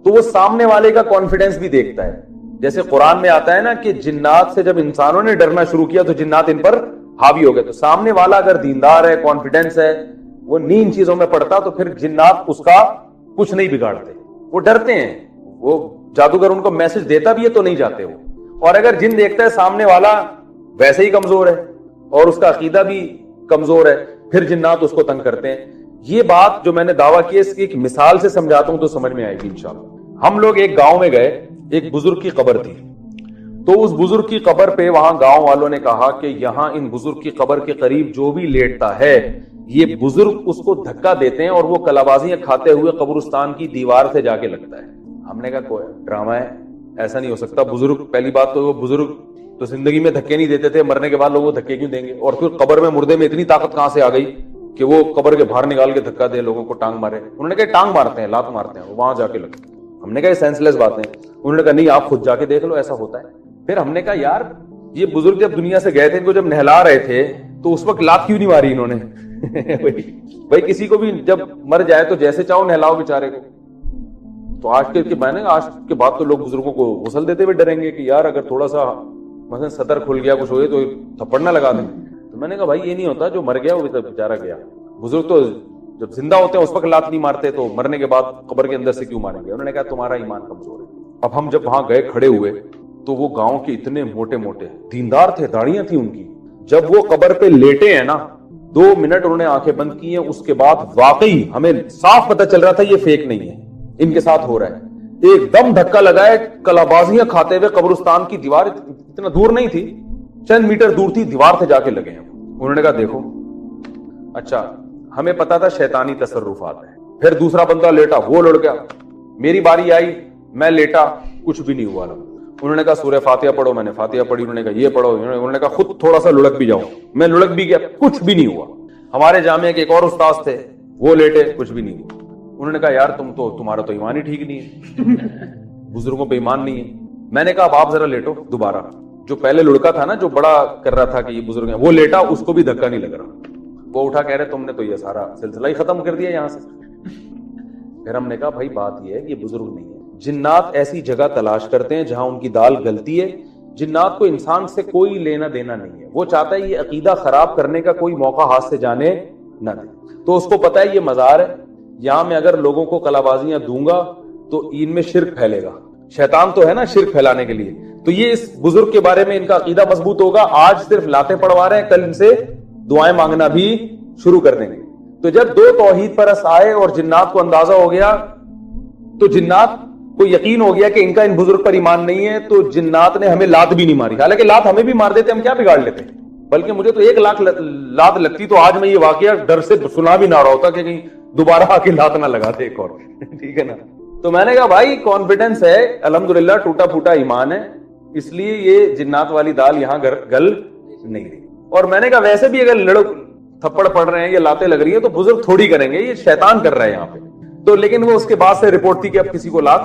تو وہ سامنے والے کا کانفیڈنس بھی دیکھتا ہے. جیسے قرآن میں آتا ہے نا کہ جنات سے جب انسانوں نے ڈرنا شروع کیا تو جنات ان پر حاوی ہو گئے. تو سامنے والا اگر دیندار ہے، کانفیڈنس ہے، وہ نہیں ان چیزوں میں پڑتا تو پھر جنات اس کا کچھ نہیں بگاڑتے. وہ ڈرتے ہیں, وہ جادوگر ان کو میسج دیتا بھی ہے تو نہیں جاتے وہ. اور اگر جن دیکھتا ہے سامنے والا ویسے ہی کمزور ہے اور اس کا عقیدہ بھی کمزور ہے, پھر جنات اس کو تنگ کرتے ہیں. یہ بات جو میں نے دعویٰ کی ہے اس کی ایک مثال سے سمجھاتا ہوں تو سمجھ میں آئے گی انشاءاللہ. ہم لوگ ایک گاؤں میں گئے, ایک بزرگ کی قبر تھی, تو اس بزرگ کی قبر پہ وہاں گاؤں والوں نے کہا کہ یہاں ان بزرگ کی قبر کے قریب جو بھی لیٹتا ہے یہ بزرگ اس کو دھکا دیتے ہیں اور وہ کلابازیاں کھاتے ہوئے قبرستان کی دیوار سے جا کے لگتا ہے. ہم نے کہا کوئی ڈرامہ ہے, ایسا نہیں ہو سکتا. بزرگ, پہلی بات تو وہ بزرگ تو زندگی میں دھکے نہیں دیتے تھے, مرنے کے بعد لوگ وہ دھکے کیوں دیں گے؟ اور پھر قبر میں مردے میں اتنی طاقت کہاں سے آ گئی کہ وہ قبر کے باہر نکال کے دھکا دے, لوگوں کو ٹانگ مارے. انہوں نے کہا ٹانگ مارتے ہیں, لات مارتے ہیں, وہاں جا کے لگتے. ہم نے کہا یہ سینس لیس باتیں. انہوں نے کہا نہیں آپ خود جا کے دیکھ لو ایسا ہوتا ہے. پھر ہم نے کہا یار یہ بزرگ جب دنیا سے گئے تھے ان کو جب نہلا رہے تھے تو اس وقت لات کیوں نہیں ماری انہوں نے؟ بھائی کسی کو بھی جب مر جائے تو جیسے چاہو نہلاؤ بیچارے کو. تو آج کے بعد تو لوگ بزرگوں کو غسل دیتے ہوئے ڈریں گے کہ یار اگر تھوڑا سا مثلا صدر کھل گیا کچھ ہوئے تو تھپڑ نہ لگا دیں. تو میں نے کہا بھائی یہ نہیں ہوتا, جو مر گیا وہ بیچارہ گیا. بزرگ تو جب زندہ ہوتے ہیں اس وقت لات نہیں مارتے تو مرنے کے بعد قبر کے اندر سے کیوں ماریں گے؟ انہوں نے کہا تمہارا ایمان کمزور ہے. اب ہم جب وہاں گئے کھڑے ہوئے تو وہ گاؤں کے اتنے موٹے موٹے دیندار تھے, داڑیاں تھیں ان کی. جب وہ قبر پہ لیٹے ہیں نا 2 منٹ انہوں نے آنکھیں بند کی ہیں, اس کے بعد واقعی ہمیں صاف پتہ چل رہا تھا یہ فیک نہیں ہے, ان کے ساتھ ہو رہا ہے. ایک دم دھکا لگائے, کلابازیاں کھاتے ہوئے قبرستان کی دیوار اتنا دور نہیں تھی, چند میٹر دور تھی, دیوار سے جا کے لگے ہیں. انہوں نے کہا دیکھو اچھا ہمیں پتا تھا شیطانی تصرفات ہیں. پھر دوسرا بندہ لیٹا, وہ لڑ گیا. میری باری آئی, میں لیٹا, کچھ بھی نہیں ہوا. انہوں نے کہا سورہ فاتحہ پڑھو, میں نے فاتحہ پڑھی. انہوں نے کہا یہ پڑھو. انہوں نے کہا خود تھوڑا سا لڑک بھی جاؤ, میں لڑک بھی گیا, کچھ بھی نہیں ہوا. ہمارے جامعہ کے ایک اور استاذ تھے, وہ لیٹے, کچھ بھی نہیں ہوا. انہوں نے کہا یار تمہارا تو ایمان ہی ٹھیک نہیں ہے, بزرگوں پہ ایمان نہیں ہے. میں نے کہا اب آپ ذرا لیٹو دوبارہ. جو پہلے لڑکا تھا نا جو بڑا کر رہا تھا کہ یہ بزرگ ہیں, وہ لیٹا, اس کو بھی دھکا نہیں لگ رہا. وہ اٹھا کہہ رہے تم نے تو یہ سارا سلسلہ ہی ختم کر دیا یہاں سے. پھر ہم نے کہا بھائی بات یہ ہے یہ بزرگ نہیں ہے. جنات ایسی جگہ تلاش کرتے ہیں جہاں ان کی دال گلتی ہے. جنات کو انسان سے کوئی لینا دینا نہیں ہے. وہ چاہتا ہے یہ عقیدہ خراب کرنے کا کوئی موقع ہاتھ سے جانے نہ دے. تو اس کو پتا ہے یہ مزار ہے, یہاں میں اگر لوگوں کو کلابازیاں دوں گا تو ان میں شرک پھیلے گا. شیطان تو ہے نا شرک پھیلانے کے لیے. تو یہ اس بزرگ کے بارے میں ان کا عقیدہ مضبوط ہوگا. آج صرف لاتیں پڑوا رہے ہیں, کل ان سے دعائیں مانگنا بھی شروع کر دیں گے. تو جب 2 توحید پرست آئے اور جنات کو اندازہ ہو گیا, تو جنات کو یقین ہو گیا کہ ان کا ان بزرگ پر ایمان نہیں ہے, تو جنات نے ہمیں لات بھی نہیں ماری. حالانکہ لات ہمیں بھی مار دیتے, ہم کیا بگاڑ لیتے, بلکہ مجھے تو 1 لاکھ لات لگتی تو آج میں یہ واقعہ ڈر سے سنا بھی نہ رہا ہوتا کہ کہیں دوبارہ آ کے لات نہ لگاتے ایک اور. ٹھیک ہے نا. تو میں نے کہا بھائی کانفیڈنس ہے, الحمدللہ ٹوٹا پھوٹا ایمان ہے, اس لیے یہ جنات والی دال یہاں گل نہیں رہی. اور میں نے کہا ویسے بھی اگر تھپڑ پڑ رہے ہیں یا لاتیں لگ رہی ہیں تو بزرگ تھوڑی کریں گے, یہ شیطان کر رہا ہے یہاں پہ. تو لیکن وہ اس کے بعد سے رپورٹ تھی کہ اب کسی کو لات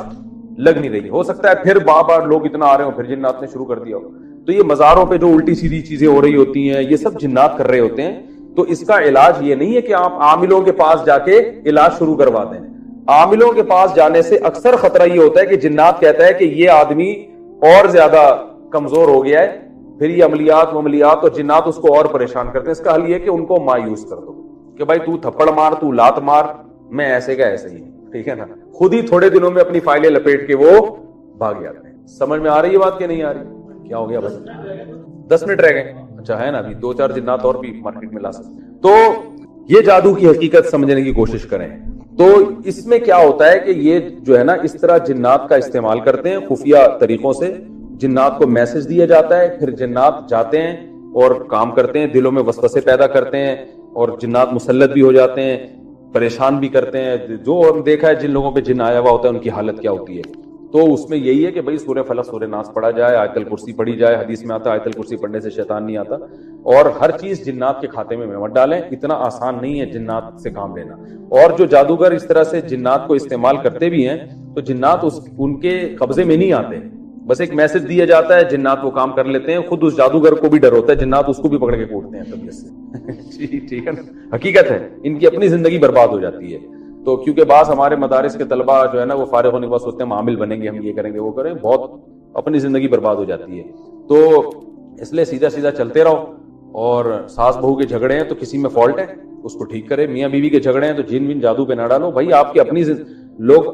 لگ نہیں رہی. ہو سکتا ہے پھر بار لوگ اتنا آ رہے ہو, پھر جنات نے شروع کر دیا ہو. تو یہ مزاروں پہ جو الٹی سیدھی چیزیں ہو رہی ہوتی ہیں یہ سب جنات کر رہے ہوتے ہیں. تو اس کا علاج یہ نہیں ہے کہ آپ عاملوں کے پاس جا کے علاج شروع کروا دیں. عاملوں کے پاس جانے سے اکثر خطرہ یہ ہوتا ہے کہ جنات کہتا ہے کہ یہ آدمی اور زیادہ کمزور ہو گیا ہے, پھر یہ عملیات اور جنات اس کو اور پریشان کرتے ہیں. اس کا حل یہ کہ ان کو مایوس کر دو کہ بھائی تو تھپڑ مار, تو لات مار, میں ایسے کا ایسے ہی. ٹھیک ہے نا. خود ہی تھوڑے دنوں میں اپنی فائلیں لپیٹ کے وہ بھاگ جاتے ہیں. سمجھ میں آ رہی ہے بات کہ نہیں آ رہی؟ کیا ہو گیا بس 10 منٹ رہ گئے. اچھا ہے نا, ابھی 2-4 جنات اور بھی مارکیٹ میں لا سکتے. تو یہ جادو کی حقیقت سمجھنے کی کوشش کریں. تو اس میں کیا ہوتا ہے کہ یہ جو ہے نا اس طرح جنات کا استعمال کرتے ہیں خفیہ طریقوں سے. جنات کو میسج دیا جاتا ہے, پھر جنات جاتے ہیں اور کام کرتے ہیں, دلوں میں وسوسے پیدا کرتے ہیں, اور جنات مسلط بھی ہو جاتے ہیں, پریشان بھی کرتے ہیں. جو دیکھا ہے جن لوگوں پہ جن آیا ہوا ہوتا ہے ان کی حالت کیا ہوتی ہے. تو اس میں یہی ہے کہ بھائی سورہ فلق سورہ ناس پڑھا جائے, آیت الکرسی پڑھی جائے. حدیث میں آتا ہے آیت الکرسی پڑھنے سے شیطان نہیں آتا. اور ہر چیز جنات کے کھاتے میں مت ڈالیں, اتنا آسان نہیں ہے جنات سے کام لینا. اور جو جادوگر اس طرح سے جنات کو استعمال کرتے بھی ہیں تو جنات ان کے قبضے میں نہیں آتے, بس ایک میسج دیا جاتا ہے, جنات وہ کام کر لیتے ہیں. خود اس جادوگر کو بھی ڈر ہوتا ہے, جنات اس کو بھی پکڑ کے کوٹتے ہیں طبیعت سے. ٹھیک ہے نا, حقیقت ہے ان کی اپنی زندگی برباد ہو جاتی ہے. تو کیونکہ بعض ہمارے مدارس کے طلبہ جو ہے نا وہ فارغ ہونے کے بعد سوچتے ہیں عامل بنیں گے, ہم یہ کریں گے وہ کریں, بہت اپنی زندگی برباد ہو جاتی ہے. تو اس لیے سیدھا سیدھا چلتے رہو. اور ساس بہو کے جھگڑے ہیں تو کسی میں فالٹ ہے اس کو ٹھیک کرے. میاں بیوی کے جھگڑے ہیں تو جن بن جادو پہ نہ ڈالو بھائی. آپ کے اپنی لوگ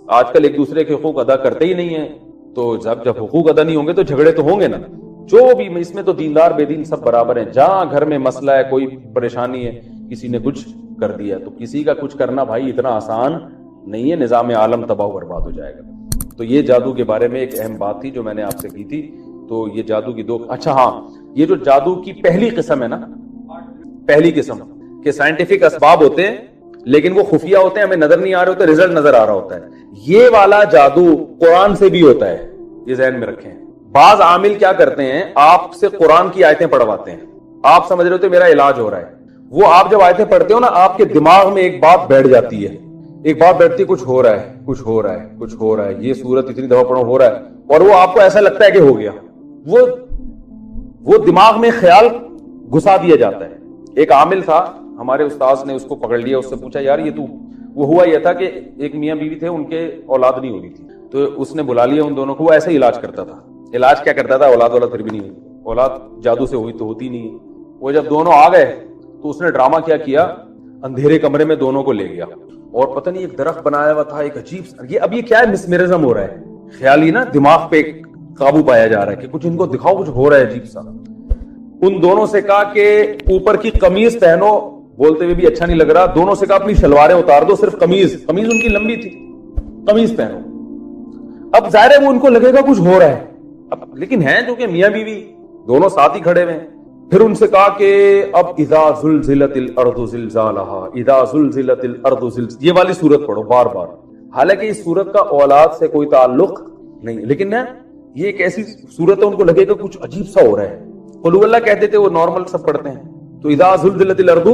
آج کل ایک دوسرے کے حقوق ادا کرتے ہی نہیں ہیں, تو جب حقوق ادا نہیں ہوں گے تو جھگڑے تو ہوں گے نا. جو بھی اس میں تو دیندار بے دین سب برابر ہیں. جہاں گھر میں مسئلہ ہے, کوئی پریشانی ہے, کسی نے کچھ کر دیا تو کسی کا کچھ کرنا بھائی اتنا آسان نہیں ہے. نظام عالم تباہ و برباد ہو جائے گا. تو یہ جادو کے بارے میں ایک اہم بات تھی جو میں نے آپ سے کی تھی. تو یہ جادو کی دو, اچھا ہاں, یہ جو جادو کی پہلی قسم ہے نا, پہلی قسم کہ سائنٹیفک اسباب ہوتے ہیں لیکن وہ خفیہ ہوتے ہیں, ہمیں نظر نہیں آ رہے ہوتے, رزلٹ نظر آ رہا ہوتا ہے. یہ والا جادو قرآن سے بھی ہوتا ہے, یہ ذہن میں رکھیں. بعض عامل کیا کرتے ہیں, آپ سے قرآن کی آیتیں پڑھواتے ہیں. آپ سمجھ رہے ہوتے میرا علاج ہو رہا ہے, وہ آپ جب آیتیں پڑھتے ہو نا آپ کے دماغ میں ایک بات بیٹھ جاتی ہے, ایک بات بیٹھتی ہے, کچھ ہو رہا ہے, کچھ ہو رہا ہے, کچھ ہو رہا ہے, یہ سورت اتنی دفعہ پڑھو ہو رہا ہے, اور وہ آپ کو ایسا لگتا ہے کہ ہو گیا. وہ دماغ میں خیال گھسا دیا جاتا ہے. ایک عامل تھا, ہمارے استاذ نے اس کو پکڑ لیا, اس سے پوچھا یار یہ تو, وہ ہوا یہ تھا کہ ایک میاں بیوی تھے, ان کے اولاد نہیں ہو رہی تھی, تو اس نے بلا لیا ان دونوں کو. وہ ایسے ہی علاج کرتا تھا. علاج کیا کرتا تھا, اولاد پھر بھی نہیں ہوئی, اولاد جادو سے ہوئی تو ہوتی نہیں ہے. وہ جب دونوں آ گئے تو اس نے ڈرامہ کیا, اندھیرے کمرے میں دونوں کو لے گیا, اور پتہ نہیں ایک درخت بنایا ہوا تھا, ایک عجیب یہ اب یہ کیا ہے, مسمرزم ہو رہا ہے, خیالی نا دماغ پہ قابو پایا جا رہا ہے کہ کچھ ان کو دکھاؤ, کچھ ہو رہا ہے عجیب سا. ان دونوں سے کہا کہ اوپر کی قمیض پہنو, بولتے ہوئے بھی اچھا نہیں لگ رہا. دونوں سے کہا اپنی شلواریں اتار دو, صرف قمیض ان کی لمبی تھی, قمیض پہنو. اب ظاہر ہے وہ ان کو لگے گا کچھ ہو رہا ہے, لیکن ہیں جو کہ میاں بیوی دونوں ساتھ ہی کھڑے ہوئے ہیں. پھر ان سے کہا کہ اب اذا زلزلت الارض زلزالہا, اذا زلزلت الارض زلزالہا, یہ والی سورت پڑھو بار بار. حالانکہ اس سورت کا اولاد سے کوئی تعلق نہیں, لیکن نا یہ ایک ایسی سورت ہے ان کو لگے گا کچھ عجیب سا ہو رہا ہے. قل هو اللہ کہتے تھے, وہ نارمل سب پڑھتے ہیں. تو اذا زلزلت الارض,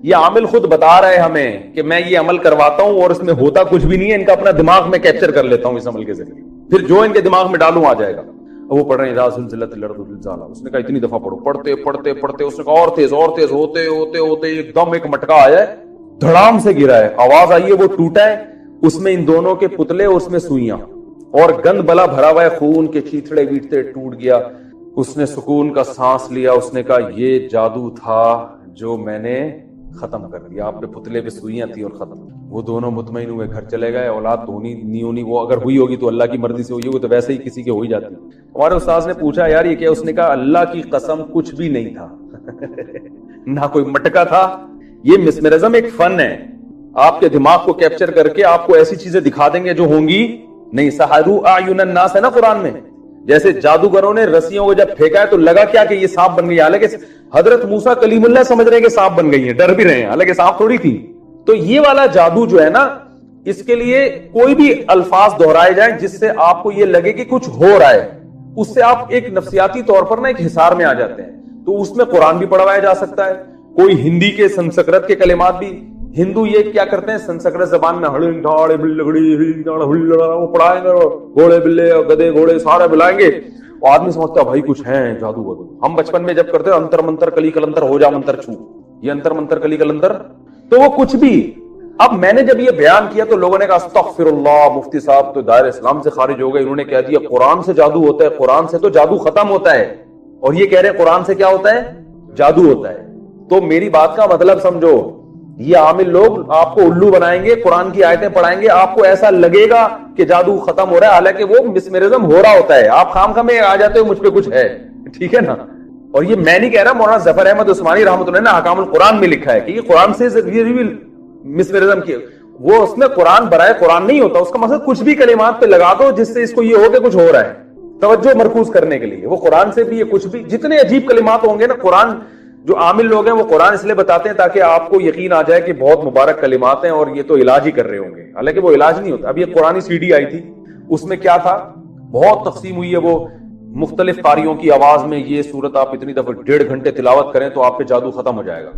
یہ عامل خود بتا رہے ہمیں کہ میں یہ عمل کرواتا ہوں اور اس میں ہوتا کچھ بھی نہیں ہے, ان کا اپنا دماغ میں کیپچر کر لیتا ہوں اس عمل کے ذریعے, پھر جو ان کے دماغ میں ڈالوں آ جائے گا. وہ پڑھ رہے ہیں اذا زلزلت الارض زلزالہا. اس نے کہا اتنی دفعہ پڑھو, پڑھتے پڑھتے پڑھتے اس نے کہا اور تیز ہوتے ہوتے ہوتے ایک دم ایک مٹکا آیا ہے, دھڑام سے گرا ہے, آواز آئی ہے, وہ ٹوٹا ہے, اس میں ان دونوں کے پتلے, اس میں سوئیاں اور گند بلا بھرا ہوا ہے, خون کے چیتڑے ویٹتے, ٹوٹ گیا. اس نے سکون کا سانس لیا, اس نے کہا یہ جادو تھا جو میں نے ختم کر دیا, آپ کے پتلے پہ سوئیاں تھی اور ختم. وہ دونوں مطمئن ہوئے, گھر چلے گئے. اولاد تو ہونی نہیں ہونی, وہ اگر ہوئی ہوگی تو اللہ کی مرضی سے ہوئی ہوگی, تو ویسے ہی کسی کے ہو ہی جاتی. ہمارے استاذ نے پوچھا یار یہ کیا, اس نے کہا اللہ کی قسم کچھ بھی نہیں تھا نہ کوئی مٹکا تھا. یہ مسمرزم ایک فن ہے, آپ کے دماغ کو کیپچر کر کے آپ کو ایسی چیزیں دکھا دیں گے جو ہوں گی نہیں. سحروا اعین الناس ہے نا قرآن میں, جیسے جادوگروں نے رسیوں کو جب پھینکا ہے تو لگا کیا کہ یہ سانپ بن گئی, حالانکہ حضرت موسیٰ کلیم اللہ سمجھ رہے ہیں کہ سانپ بن گئی ہیں, ڈر بھی رہے ہیں, حالانکہ سانپ تھوڑی تھی. تو یہ والا جادو جو ہے نا, اس کے لیے کوئی بھی الفاظ دہرائے جائیں جس سے آپ کو یہ لگے کہ کچھ ہو رہا ہے, اس سے آپ ایک نفسیاتی طور پر نا ایک حصار میں آ جاتے ہیں. تو اس میں قرآن بھی پڑھوایا جا سکتا ہے, کوئی ہندی کے سنسکرت کے کلمات بھی. ہندو یہ کیا کرتے ہیں, سنسکرت زبان میں وہ پڑھائیں گے, گھوڑے بلے گدے گھوڑے سارے بلائیں گے, اور آدمی سمجھتا ہے بھائی کچھ ہے جادو وادو. ہم بچپن میں جب کرتے ہیں انتر منتر کلی کلندر ہو جا منتر چھو, یہ انتر منتر کلی کلندر, تو وہ کچھ بھی. اب میں نے جب یہ بیان کیا تو لوگوں نے کہا استغفر اللہ, مفتی صاحب تو دائرہ اسلام سے خارج ہو گئے, انہوں نے کہہ دیا قرآن سے جادو ہوتا ہے, قرآن سے تو جادو ختم ہوتا ہے, اور یہ کہہ رہے ہیں قرآن سے کیا ہوتا ہے, جادو ہوتا ہے. تو میری بات کا مطلب سمجھو, یہ عامل لوگ آپ کو الو بنائیں گے, قرآن کی آیتیں پڑھائیں گے, آپ کو ایسا لگے گا کہ جادو ختم ہو رہا ہے, حالانکہ وہ مسمرزم ہو رہا ہوتا ہے. آپ خام خام میں آ جاتے ہو مجھ پہ کچھ ہے, ٹھیک ہے نا. اور یہ میں نہیں کہہ رہا, مولانا ظفر احمد عثمانی رحمۃ اللہ نے احکام القرآن میں لکھا ہے کہ یہ قرآن سے مسمرزم کی, وہ اس میں قرآن برائے قرآن نہیں ہوتا, اس کا مقصد کچھ بھی کلمات پہ لگا دو جس سے اس کو یہ ہو کہ کچھ ہو رہا ہے, توجہ مرکوز کرنے کے لیے. وہ قرآن سے بھی یہ کچھ بھی جتنے عجیب کلمات ہوں گے نا, قرآن جو عامل لوگ ہیں وہ قرآن اس لیے بتاتے ہیں تاکہ آپ کو یقین آ جائے کہ بہت مبارک کلمات ہیں اور یہ تو علاج ہی کر رہے ہوں گے, حالانکہ وہ علاج نہیں ہوتا. اب یہ قرآنی سی ڈی آئی تھی, اس میں کیا تھا, بہت تقسیم ہوئی ہے, وہ مختلف قاریوں کی آواز میں یہ سورت آپ اتنی دفعہ 1.5 گھنٹے تلاوت کریں تو آپ پہ جادو ختم ہو جائے گا.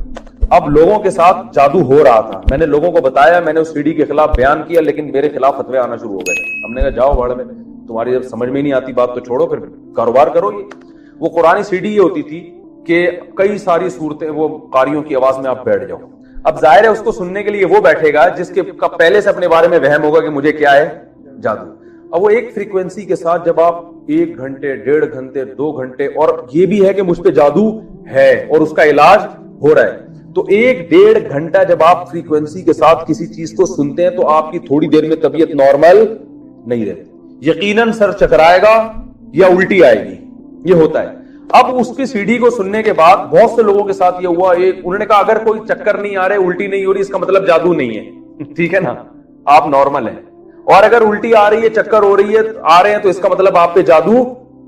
اب لوگوں کے ساتھ جادو ہو رہا تھا, میں نے لوگوں کو بتایا, میں نے اس سی ڈی کے خلاف بیان کیا, لیکن میرے خلاف فتوے آنا شروع ہو گئے. ہم نے کہا جاؤ بڑھ میں, تمہاری جب سمجھ میں نہیں آتی بات تو چھوڑو, پھر کاروبار کرو. یہ وہ قرآنی سی ڈی یہ ہوتی تھی کہ کئی ساری صورتیں وہ قاریوں کی آواز میں آپ بیٹھ جاؤ. اب ظاہر ہے اس کو سننے کے لیے وہ بیٹھے گا جس کے پہلے سے اپنے بارے میں وہم ہوگا کہ مجھے کیا ہے, جادو. اب وہ ایک فریکوینسی کے ساتھ جب آپ 1 گھنٹے 1.5 گھنٹے 2 گھنٹے, اور یہ بھی ہے کہ مجھ پہ جادو ہے اور اس کا علاج ہو رہا ہے, تو 1-1.5 گھنٹہ جب آپ فریکوینسی کے ساتھ کسی چیز کو سنتے ہیں تو آپ کی تھوڑی دیر میں طبیعت نارمل نہیں رہتی، یقیناً سر چکرائے گا یا الٹی آئے گی، یہ ہوتا ہے۔ اب اس کی سی ڈی کو سننے کے بعد بہت سے لوگوں کے ساتھ یہ ہوا، انہوں نے کہا اگر کوئی چکر نہیں آ رہے، الٹی نہیں ہو رہی، اس کا مطلب جادو نہیں ہے، ٹھیک ہے نا، آپ نارمل ہیں۔ اور اگر الٹی آ رہی ہے، چکر ہو رہی ہے، آ رہے ہیں، تو اس کا مطلب آپ پہ جادو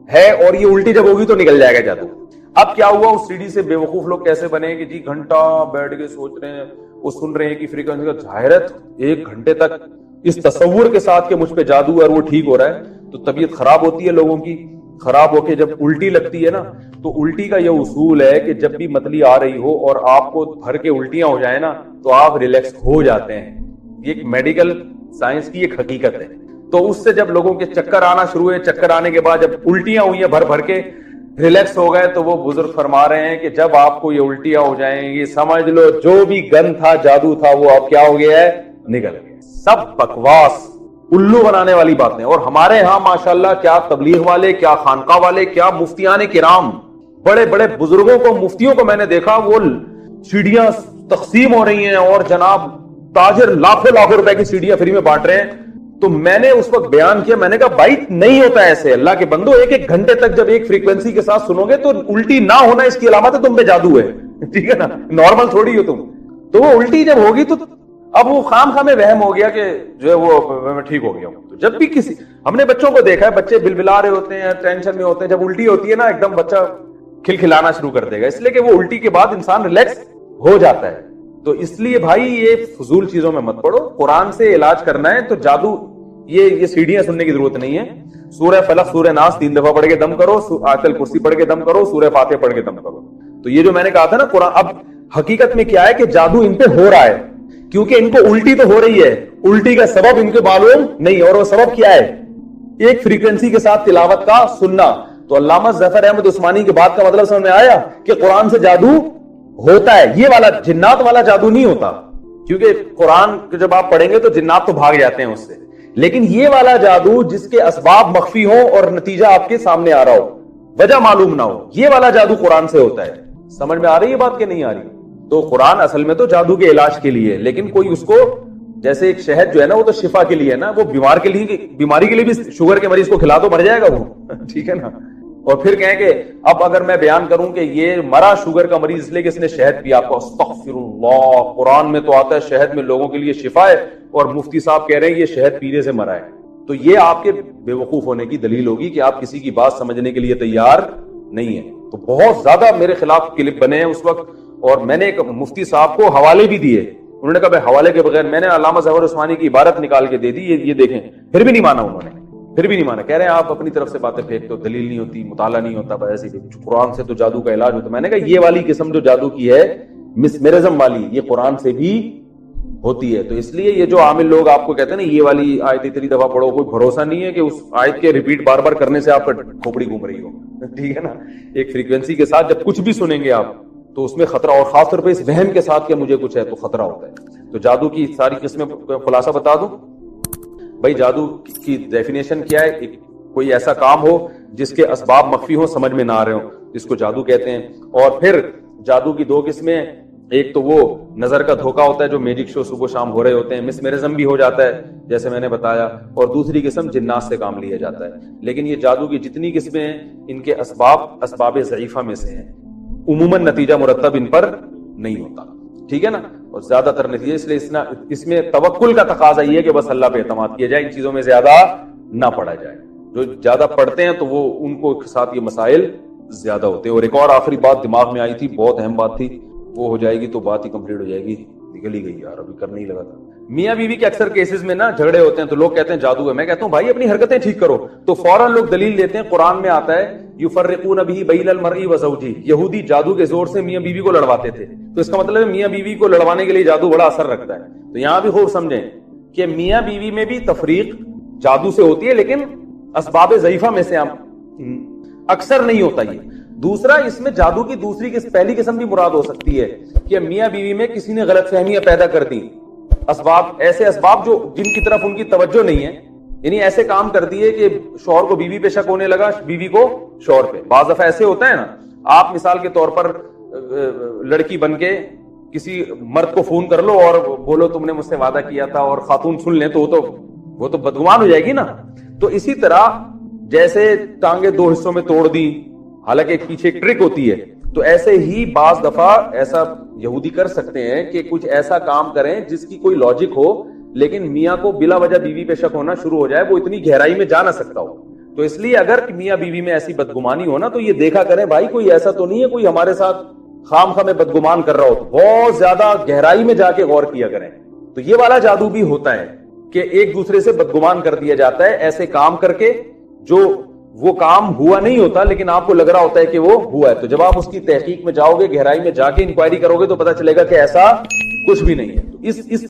ہے، اور یہ الٹی جب ہوگی تو نکل جائے گا جادو۔ اب کیا ہوا، اس سی ڈی سے بے وقوف لوگ کیسے بنے کہ جی گھنٹہ بیٹھ کے سوچ رہے ہیں، وہ سن رہے ہیں کہ فریکوینسی کا ظاہرت 1 گھنٹے تک اس تصور کے ساتھ کہ مجھ پہ جادو ہے اور وہ ٹھیک ہو رہا ہے، تو طبیعت خراب ہوتی ہے لوگوں کی، خراب ہو کے جب الٹی لگتی ہے نا، تو الٹی کا یہ اصول ہے کہ جب بھی متلی آ رہی ہو اور آپ کو بھر کے الٹیاں ہو جائیں نا، تو آپ ریلیکس ہو جاتے ہیں۔ یہ ایک میڈیکل سائنس کی ایک حقیقت ہے۔ تو اس سے جب لوگوں کے چکر آنا شروع ہوئے، چکر آنے کے بعد جب الٹیاں ہوئی ہیں، بھر بھر کے ریلیکس ہو گئے، تو وہ بزرگ فرما رہے ہیں کہ جب آپ کو یہ الٹیاں ہو جائیں گی، سمجھ لو جو بھی گن تھا، جادو تھا، وہ اب کیا ہو گیا ہے، نکل گیا۔ سب بکواس، الو بنانے والی باتیں۔ اور ہمارے ہاں ماشاءاللہ کیا تبلیغ والے، کیا خانقاہ والے، کیا مفتیان کرام، بڑے بڑے بزرگوں کو، مفتیوں کو میں نے دیکھا، وہ سیڑیاں تقسیم ہو رہی ہیں اور جناب تاجر لاکھوں روپے کی سیڑیاں فری میں بانٹ رہے ہیں۔ تو میں نے اس وقت بیان کیا، میں نے کہا بھائی نہیں ہوتا ایسے، اللہ کے بندو، 1 گھنٹے تک جب ایک فریکوینسی کے ساتھ سنو گے تو الٹی نہ ہونا اس کی علامت ہے تم پہ جادو ہے، ٹھیک ہے نا، نارمل تھوڑی ہو تم۔ تو وہ الٹی جب ہوگی تو اب وہ خام خامے وہم ہو گیا کہ جو ہے وہ میں ٹھیک ہو گیا ہوں۔ تو جب بھی کسی، ہم نے بچوں کو دیکھا ہے، بچے بلبلا رہے ہوتے ہیں، ٹینشن میں ہوتے ہیں، جب الٹی ہوتی ہے نا ایک دم بچہ کھلکھلانا شروع کر دے گا، اس لیے کہ وہ الٹی کے بعد انسان ریلیکس ہو جاتا ہے۔ تو اس لیے بھائی یہ فضول چیزوں میں مت پڑو، قرآن سے علاج کرنا ہے تو جادو، یہ سیڑھیاں سننے کی ضرورت نہیں ہے۔ سورہ فلق، سورہ ناس 3 دفعہ پڑھ کے دم کرو، آیت الکرسی پڑھ کے دم کرو، سورہ فاتحہ پڑھ کے دم کرو۔ تو یہ جو میں نے کہا تھا نا قرآن، اب حقیقت میں کیا ہے کہ جادو ان پہ ہو رہا ہے، کیونکہ ان کو الٹی تو ہو رہی ہے، الٹی کا سبب ان کے معلوم نہیں، اور وہ سبب کیا ہے، ایک فریکوینسی کے ساتھ تلاوت کا سننا۔ تو علامہ ظفر احمد عثمانی کی بات کا مطلب سمجھ میں آیا کہ قرآن سے جادو ہوتا ہے، یہ والا جنات والا جادو نہیں ہوتا، کیونکہ قرآن جب آپ پڑھیں گے تو جنات تو بھاگ جاتے ہیں اس سے، لیکن یہ والا جادو جس کے اسباب مخفی ہوں اور نتیجہ آپ کے سامنے آ رہا ہو، وجہ معلوم نہ ہو، یہ والا جادو قرآن سے ہوتا ہے۔ سمجھ میں آ رہی ہے بات کہ نہیں آ رہی؟ تو قرآن اصل میں تو جادو کے علاج کے لیے، لیکن کوئی اس کو، جیسے ایک شہد جو ہے نا وہ تو شفا کے لیے ہے نا، وہ بیماری کے لیے بھی، شوگر کے مریض کو کھلا تو مر جائے گا وہ، ٹھیک ہے نا۔ اور پھر کہیں کہ اب اگر میں بیان کروں کہ یہ مرا شوگر کا مریض اس لیے کہ اس نے شہد پیا، آپ کو استغفر اللہ، قرآن میں تو آتا ہے شہد میں لوگوں کے لیے شفا ہے، اور مفتی صاحب کہہ رہے ہیں یہ شہد پینے سے مرا ہے۔ تو یہ آپ کے بے وقوف ہونے کی دلیل ہوگی کہ آپ کسی کی بات سمجھنے کے لیے تیار نہیں ہے۔ تو بہت زیادہ میرے خلاف کلپ بنے ہیں اس وقت، اور میں نے ایک مفتی صاحب کو حوالے بھی دیے، انہوں نے کہا بھائی حوالے کے بغیر، میں نے علامہ ظفر عثمانی کی عبارت نکال کے دے دی، یہ دیکھیں، پھر بھی نہیں مانا انہوں نے، پھر بھی نہیں مانا، کہہ رہے ہیں آپ اپنی طرف سے باتیں پھینکتے ہو، دلیل نہیں ہوتی، مطالعہ نہیں ہوتا، بس ایسے ہی قرآن سے تو جادو کا علاج ہوتا۔ میں نے کہا یہ والی قسم جو جادو کی ہے، مسمرزم والی، یہ قرآن سے بھی ہوتی ہے۔ تو اس لیے یہ جو عامل لوگ آپ کو کہتے ہیں نا یہ والی آیت اتنی دفعہ پڑھو، کوئی بھروسہ نہیں ہے کہ اس آیت کے ریپیٹ بار بار کرنے سے آپ کا کھوپڑی گھوم رہی ہو، ٹھیک ہے نا۔ ایک فریکوینسی کے ساتھ جب کچھ بھی سنیں گے آپ تو اس میں خطرہ، اور خاص طور پہ اس وہم کے ساتھ کہ مجھے کچھ ہے تو خطرہ ہوتا ہے۔ تو جادو کی ساری قسمیں خلاصہ بتا دوں بھائی، جادو کی ڈیفینیشن کیا ہے، کوئی ایسا کام ہو جس کے اسباب مخفی ہو، سمجھ میں نہ آ رہے ہو، اس کو جادو کہتے ہیں۔ اور پھر جادو کی 2 قسمیں، ایک تو وہ نظر کا دھوکا ہوتا ہے جو میجک شو صبح شام ہو رہے ہوتے ہیں، مسمرزم بھی ہو جاتا ہے جیسے میں نے بتایا، اور دوسری قسم جنات سے کام لیا جاتا ہے۔ لیکن یہ جادو کی جتنی قسمیں ہیں ان کے اسباب ضعیفہ میں سے ہیں، عموماً نتیجہ مرتب ان پر نہیں ہوتا، ٹھیک ہے نا، اور زیادہ تر نتیجے، اس لیے اس میں توکل کا تقاضا یہ ہے کہ بس اللہ پہ اعتماد کیا جائے، ان چیزوں میں زیادہ نہ پڑا جائے۔ جو زیادہ پڑھتے ہیں تو وہ ان کو ساتھ یہ مسائل زیادہ ہوتے ہیں۔ اور ایک اور آخری بات دماغ میں آئی تھی، بہت اہم بات تھی، وہ ہو جائے گی تو بات ہی کمپلیٹ ہو جائے گی، نکل ہی گئی یار، ابھی کرنے ہی لگا تھا۔ میاں بیوی کے اکثر کیسز میں نا جھگڑے ہوتے ہیں تو لوگ کہتے ہیں جادو ہے، میں کہتا ہوں بھائی اپنی حرکتیں ٹھیک کرو، تو فوراً لوگ دلیل دیتے ہیں، قرآن میں آتا ہے یفرقون بہ بین المرء وزوجہ، یہودی جادو کے زور سے میاں بیوی کو لڑواتے تھے، تو اس کا مطلب ہے میاں بیوی کو لڑوانے کے لیے جادو بڑا اثر رکھتا ہے۔ تو یہاں بھی خوب سمجھیں کہ میاں بیوی میں بھی تفریق جادو سے ہوتی ہے، لیکن اسباب ضعیفہ میں سے اکثر نہیں ہوتا یہ۔ دوسرا، اس میں جادو کی پہلی قسم بھی مراد ہو سکتی ہے کہ میاں بیوی میں کسی نے غلط فہمیاں پیدا کر دی، ایسے اسباب جو جن کی طرف ان کی توجہ نہیں ہے، یعنی ایسے کام کر دیے کہ شوہر کو بیوی پہ شک ہونے لگا، بیوی کو شوہر پہ۔ بعض دفعہ ایسے ہوتا ہے نا، آپ مثال کے طور پر لڑکی بن کے کسی مرد کو فون کر لو اور بولو تم نے مجھ سے وعدہ کیا تھا, اور خاتون سن لیں تو وہ تو بدگمان ہو جائے گی نا. تو اسی طرح جیسے ٹانگیں دو حصوں میں توڑ دی, حالانکہ پیچھے ایک ٹرک ہوتی ہے, تو ایسے ہی بعض دفعہ ایسا یہودی کر سکتے ہیں کہ کچھ ایسا کام کریں جس کی کوئی لاجک ہو, لیکن میاں کو بلا وجہ بیوی پہ شک ہونا شروع ہو جائے, وہ اتنی گہرائی میں جا نہ سکتا ہو. تو اس لیے اگر میاں بیوی میں ایسی بدگمانی ہو نا, تو یہ دیکھا کریں بھائی کوئی ایسا تو نہیں ہے کوئی ہمارے ساتھ خام خواہ میں بدگمان کر رہا ہو, تو بہت زیادہ گہرائی میں جا کے غور کیا کریں. تو یہ والا جادو بھی ہوتا ہے کہ ایک دوسرے سے بدگمان کر دیا جاتا ہے ایسے کام کر کے جو وہ کام ہوا نہیں ہوتا لیکن آپ کو لگ رہا ہوتا ہے کہ وہ ہوا ہے. تو جب آپ اس کی تحقیق میں جاؤ گے, گہرائی میں جا کے انکوائری کرو گے, تو پتا چلے گا کہ ایسا کچھ بھی نہیں ہے. تو اس